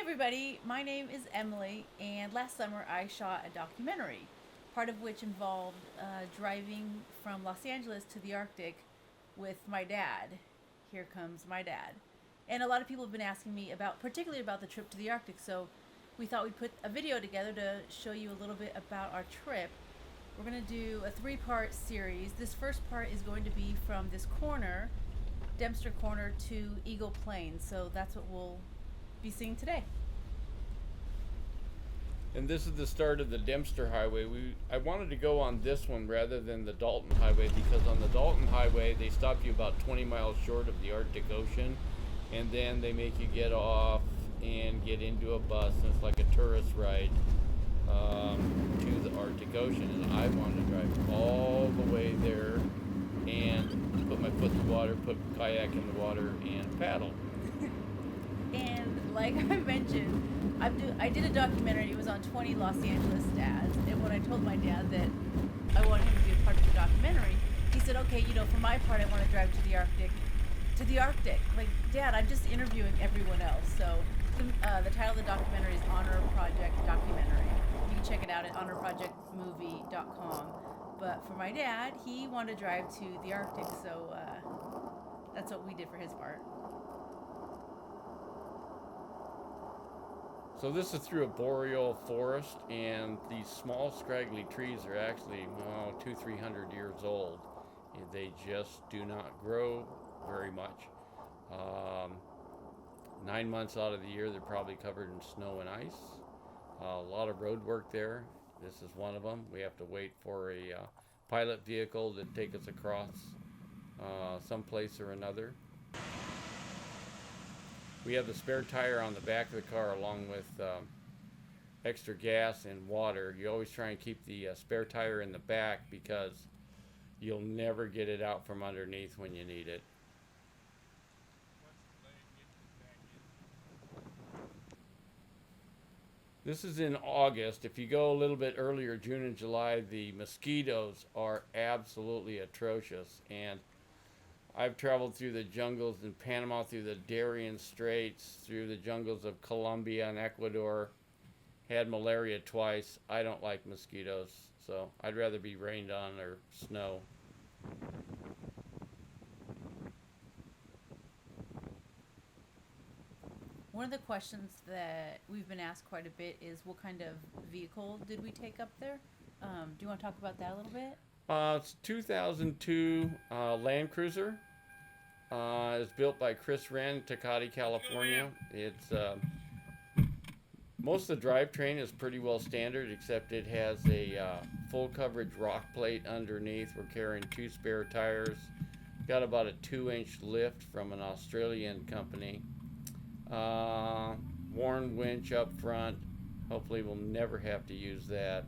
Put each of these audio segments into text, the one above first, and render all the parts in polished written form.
everybody, my name is Emily, and last summer I shot a documentary, part of which involved driving from Los Angeles to the Arctic with my dad. Here comes my dad. And a lot of people have been asking me particularly about the trip to the Arctic, so we thought we'd put a video together to show you a little bit about our trip. We're going to do a three-part series. This first part is going to be from this corner, Dempster Corner, to Eagle Plain, so that's what we'll be seeing today. And this is the start of the Dempster Highway. I wanted to go on this one rather than the Dalton Highway, because on the Dalton Highway they stop you about 20 miles short of the Arctic Ocean, and then they make you get off and get into a bus, and it's like a tourist ride to the Arctic Ocean. And I wanted to drive all the way there and put my foot in the water, put kayak in the water, and paddle. And like I mentioned, I did a documentary. It was on 20 Los Angeles dads. And when I told my dad that I wanted him to be a part of the documentary, he said, okay, for my part, I want to drive to the Arctic. To the Arctic. Like, Dad, I'm just interviewing everyone else. So the title of the documentary is Honor Project Documentary. You can check it out at honorprojectmovie.com. But for my dad, he wanted to drive to the Arctic, so that's what we did for his part. So this is through a boreal forest, and these small scraggly trees are actually 200-300 years old. They just do not grow very much. 9 months out of the year they're probably covered in snow and ice. A lot of road work there. This is one of them. We have to wait for a pilot vehicle to take us across someplace or another. We have the spare tire on the back of the car along with extra gas and water. You always try and keep the spare tire in the back because you'll never get it out from underneath when you need it. This is in August. If you go a little bit earlier, June and July, the mosquitoes are absolutely atrocious. And I've traveled through the jungles in Panama, through the Darien Straits, through the jungles of Colombia and Ecuador. Had malaria twice. I don't like mosquitoes, so I'd rather be rained on or snow. One of the questions that we've been asked quite a bit is what kind of vehicle did we take up there? Do you want to talk about that a little bit? It's a 2002 Land Cruiser. It's built by Chris Wren, Tecate, California. It's most of the drivetrain is pretty well standard, except it has a full coverage rock plate underneath. We're carrying 2 spare tires. Got about a 2-inch lift from an Australian company. Warn winch up front. Hopefully we'll never have to use that.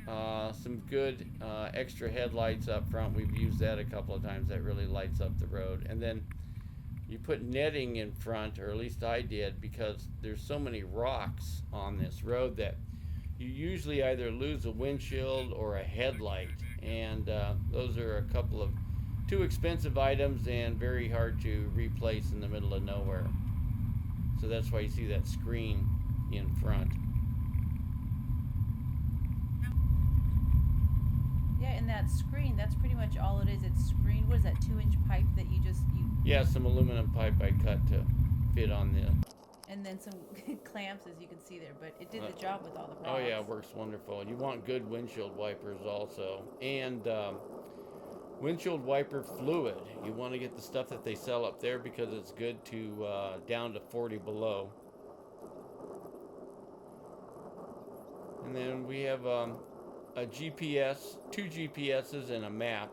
Some good extra headlights up front. We've used that a couple of times. That really lights up the road. And then you put netting in front, or at least I did, because there's so many rocks on this road that you usually either lose a windshield or a headlight. And those are a couple of too expensive items and very hard to replace in the middle of nowhere. So that's why you see that screen in front. Yeah, and that screen, that's pretty much all it is. It's screen. What is that, 2-inch pipe that you Yeah, some aluminum pipe I cut to fit on the... And then some clamps, as you can see there, but it did the job with all the rocks. Oh yeah, it works wonderful. You want good windshield wipers also. And windshield wiper fluid. You want to get the stuff that they sell up there because it's good to down to 40 below. And then we have a GPS, 2 GPSs and a map.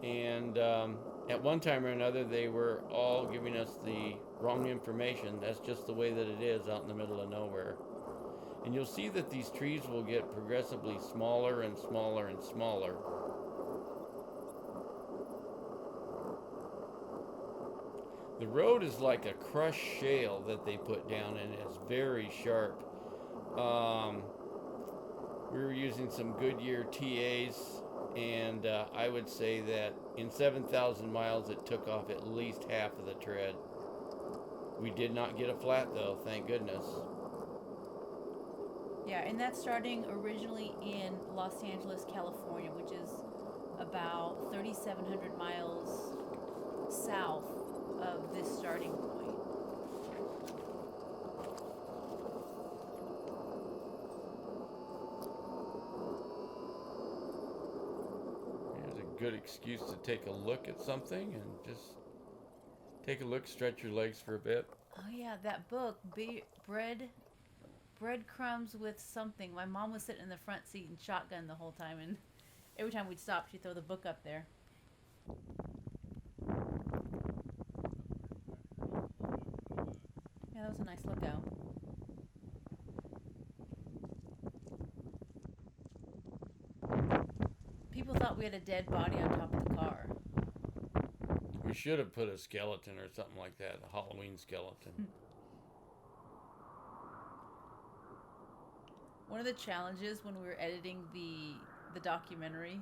And at one time or another they were all giving us the wrong information. That's just the way that it is out in the middle of nowhere. And you'll see that these trees will get progressively smaller and smaller and smaller. The road is like a crushed shale that they put down, and it's very sharp. We were using some Goodyear TAs, and I would say that in 7,000 miles it took off at least half of the tread. We did not get a flat though, thank goodness. Yeah, and that's starting originally in Los Angeles, California, which is about 3,700 miles south of this starting point. Here's a good excuse to take a look at something and just take a look, stretch your legs for a bit. Oh yeah, that book, Breadcrumbs with something. My mom was sitting in the front seat and shotgun the whole time, and every time we'd stop, she'd throw the book up there. Yeah, that was a nice lookout. People thought we had a dead body on top of the car. We should have put a skeleton or something like that, a Halloween skeleton. One of the challenges when we were editing the documentary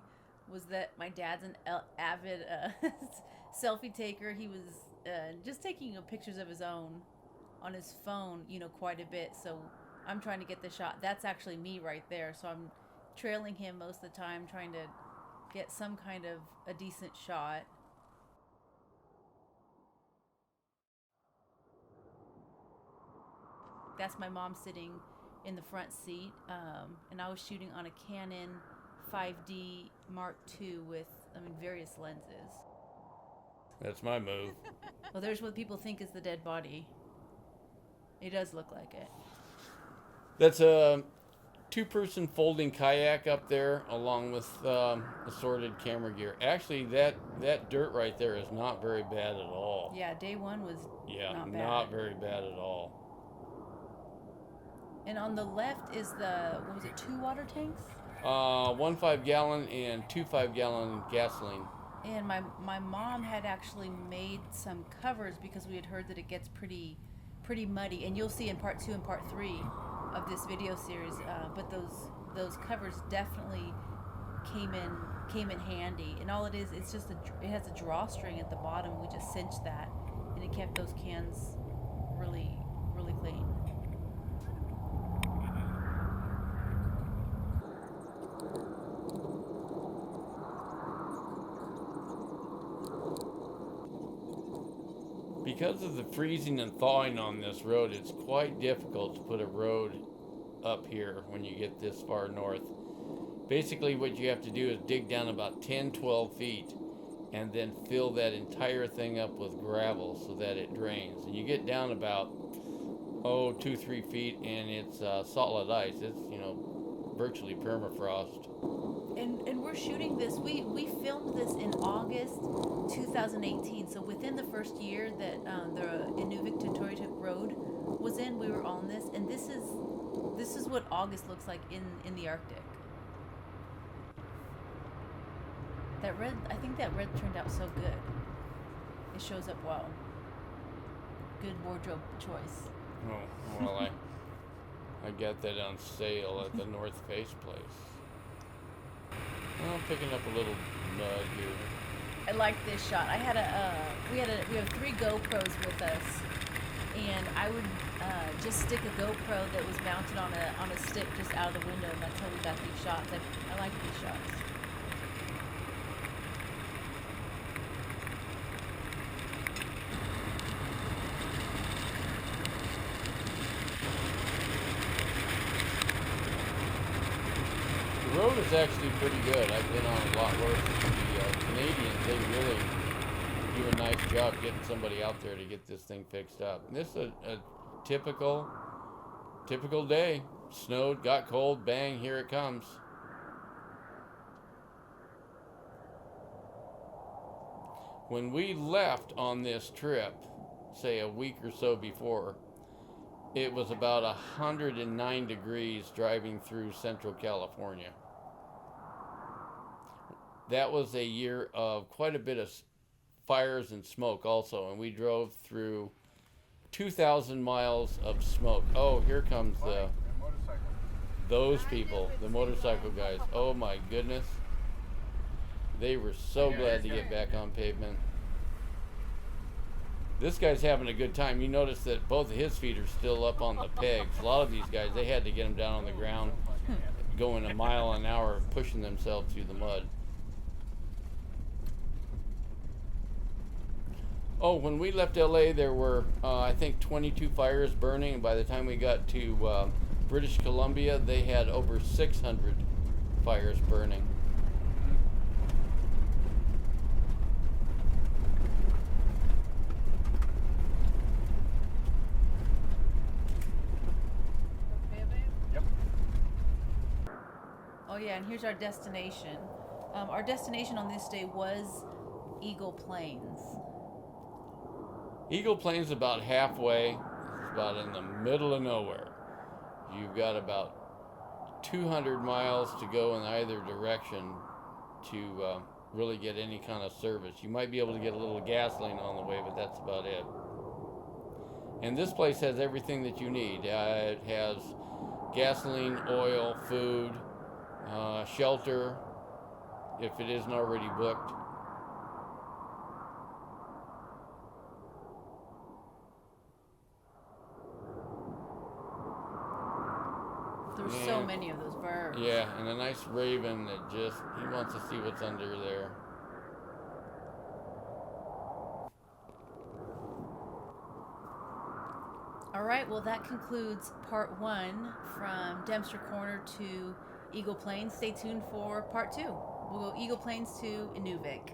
was that my dad's an avid selfie taker. He was just taking pictures of his own on his phone, quite a bit. So I'm trying to get the shot. That's actually me right there. So I'm trailing him most of the time, trying to get some kind of a decent shot. That's my mom sitting in the front seat, and I was shooting on a Canon 5D Mark II with, various lenses. That's my move. Well, there's what people think is the dead body. It does look like it. That's a two-person folding kayak up there, along with assorted camera gear. Actually, that dirt right there is not very bad at all. Yeah, day one was not bad. Not very bad at all. And on the left is the, 2 water tanks? 1 5-gallon and 2 5-gallon gasoline. And my mom had actually made some covers because we had heard that it gets pretty muddy. And you'll see in part 2 and part 3 of this video series. But those covers definitely came in handy. And all it is, it's just it has a drawstring at the bottom. We just cinched that, and it kept those cans really, really clean. Because of the freezing and thawing on this road, it's quite difficult to put a road up here when you get this far north. Basically, what you have to do is dig down about 10-12 feet and then fill that entire thing up with gravel so that it drains. And you get down about 2-3 feet and it's solid ice. It's virtually permafrost. And we're shooting this. We filmed this in August 2018. So within the first year that the Inuvik-Tuktoyaktuk Road was in, we were on this. And this is what August looks like in the Arctic. I think that red turned out so good. It shows up well. Good wardrobe choice. Oh, well, I got that on sale at the North Face place. Well, I'm picking up a little mud here. I like this shot. We have 3 GoPros with us, and I would just stick a GoPro that was mounted on a stick just out of the window, and that's how we got these shots. I like these shots. The road is actually pretty good. I've been on a lot worse. The Canadians, they really do a nice job getting somebody out there to get this thing fixed up. And this is a typical day. Snowed, got cold, bang, here it comes. When we left on this trip, say a week or so before, it was about 109 degrees driving through Central California. That was a year of quite a bit of fires and smoke also, and we drove through 2,000 miles of smoke. Oh, here comes those people, the motorcycle guys. Oh my goodness. They were so glad to get back on pavement. This guy's having a good time. You notice that both of his feet are still up on the pegs. A lot of these guys, they had to get them down on the ground, going a mile an hour, pushing themselves through the mud. Oh, when we left LA, there were, I think, 22 fires burning. And by the time we got to British Columbia, they had over 600 fires burning. Oh yeah, and here's our destination. Our destination on this day was Eagle Plains. Eagle Plains is about halfway. It's about in the middle of nowhere. You've got about 200 miles to go in either direction to really get any kind of service. You might be able to get a little gasoline on the way, but that's about it. And this place has everything that you need. It has gasoline, oil, food, shelter, if it isn't already booked. There's so many of those birds. Yeah, and a nice raven that just, he wants to see what's under there. All right, well, that concludes part 1 from Dempster Corner to Eagle Plains. Stay tuned for part 2. We'll go Eagle Plains to Inuvik.